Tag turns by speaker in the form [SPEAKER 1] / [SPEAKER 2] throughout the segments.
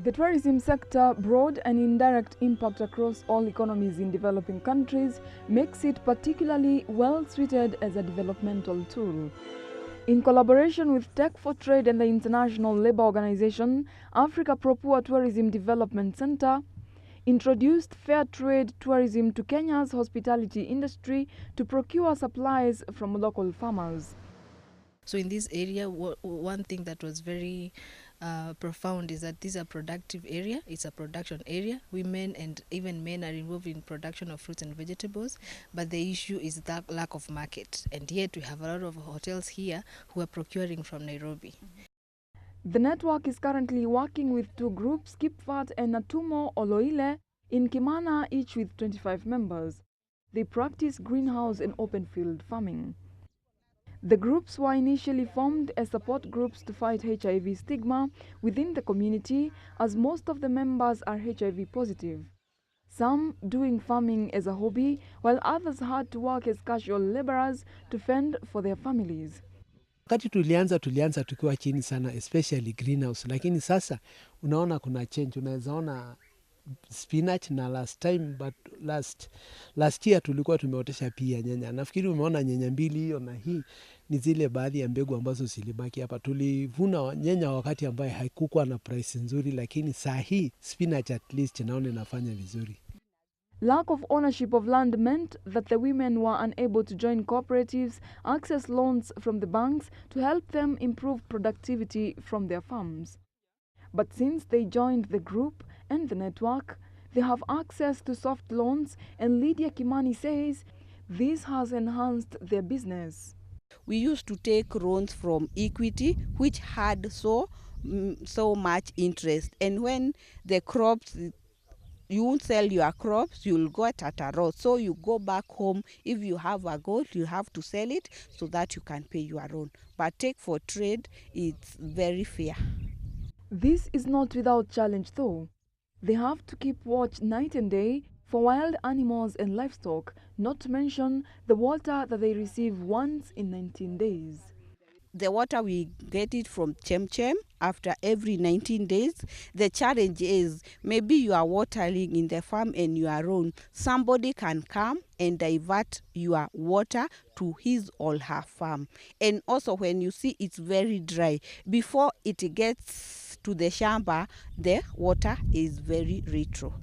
[SPEAKER 1] The tourism sector, broad and indirect impact across all economies in developing countries, makes it particularly well suited as a developmental tool. In collaboration with Tech for Trade and the International Labour Organization, Africa Propua Tourism Development Center introduced fair trade tourism to Kenya's hospitality industry to procure supplies from local farmers.
[SPEAKER 2] So in this area, one thing that was very profound is that this is a productive area. It's a production area. Women and even men are involved in production of fruits and vegetables, but the issue is that lack of market. And yet we have a lot of hotels here who are procuring from Nairobi.
[SPEAKER 1] The network is currently working with 2 groups, Kipfat and Natumo Oloile, in Kimana, each with 25 members. They practice greenhouse and open field farming. The groups were initially formed as support groups to fight HIV stigma within the community, as most of the members are HIV positive. Some doing farming as a hobby, while others had to work as casual laborers to fend for their families.
[SPEAKER 3] Wakati tulianza tukiwa chini sana, especially greenhouse, lakini sasa unaona kuna change. Unaweza ona spinach na last year tulikuwa tumeotesha pia nyanya. Nafikiri umeona nyanya 2 hiyo, na hii ni zile baadhi ya mbegu ambazo zilibaki hapa. Tulivuna nyanya wakati ambaye haikukuwa na price nzuri, lakini saa hii spinach at least naona inafanya vizuri.
[SPEAKER 1] Lack of ownership of land meant that the women were unable to join cooperatives, access loans from the banks to help them improve productivity from their farms. But since they joined the group and the network, they have access to soft loans, and Lydia Kimani says this has enhanced their business.
[SPEAKER 4] We used to take loans from Equity, which had so much interest, and when the crops, you won't sell your crops, you'll go at a loss. So you go back home. If you have a gold, you have to sell it so that you can pay your loan. But Tech for Trade, it's very fair.
[SPEAKER 1] This is not without challenge though. They have to keep watch night and day for wild animals and livestock, not to mention the water that they receive once in 19 days.
[SPEAKER 4] The water, we get it from Chemchem after every 19 days. The challenge is maybe you are watering in the farm and you are wrong. Somebody can come and divert your water to his or her farm. And also when you see it's very dry, before it gets to the shamba, the water is very retro.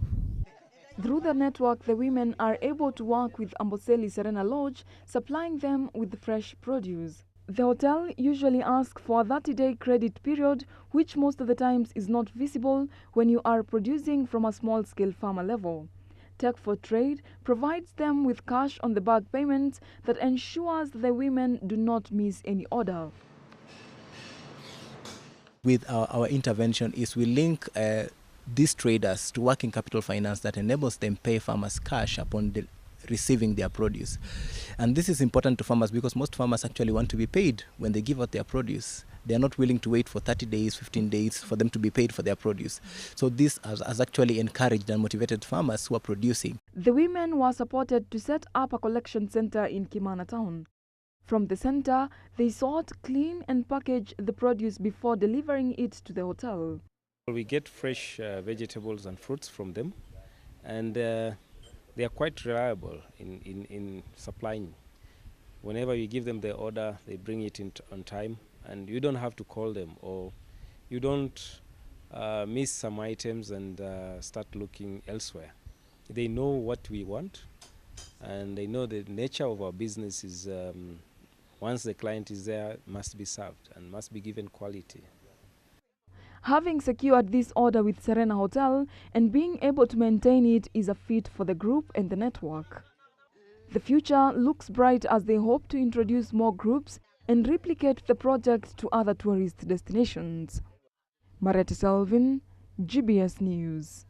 [SPEAKER 1] Through the network, the women are able to work with Amboseli Serena Lodge, supplying them with fresh produce. The hotel usually asks for a 30-day credit period, which most of the times is not visible when you are producing from a small-scale farmer level. Tech for Trade provides them with cash-on-the-bag payments that ensures the women do not miss any order.
[SPEAKER 5] With our intervention is we link these traders to working capital finance that enables them pay farmers cash upon receiving their produce. And this is important to farmers because most farmers actually want to be paid when they give out their produce. They are not willing to wait for 30 days, 15 days for them to be paid for their produce. So this has actually encouraged and motivated farmers who are producing.
[SPEAKER 1] The women were supported to set up a collection center in Kimana town. From the center, they sort, clean and package the produce before delivering it to the hotel.
[SPEAKER 6] We get fresh vegetables and fruits from them, and they are quite reliable in supplying. Whenever you give them the order, they bring it in on time, and you don't have to call them, or you don't miss some items and start looking elsewhere. They know what we want, and they know the nature of our business is once the client is there, must be served and must be given quality.
[SPEAKER 1] Having secured this order with Serena Hotel and being able to maintain it is a feat for the group and the network. The future looks bright as they hope to introduce more groups and replicate the project to other tourist destinations. Mariette Selvin, GBS News.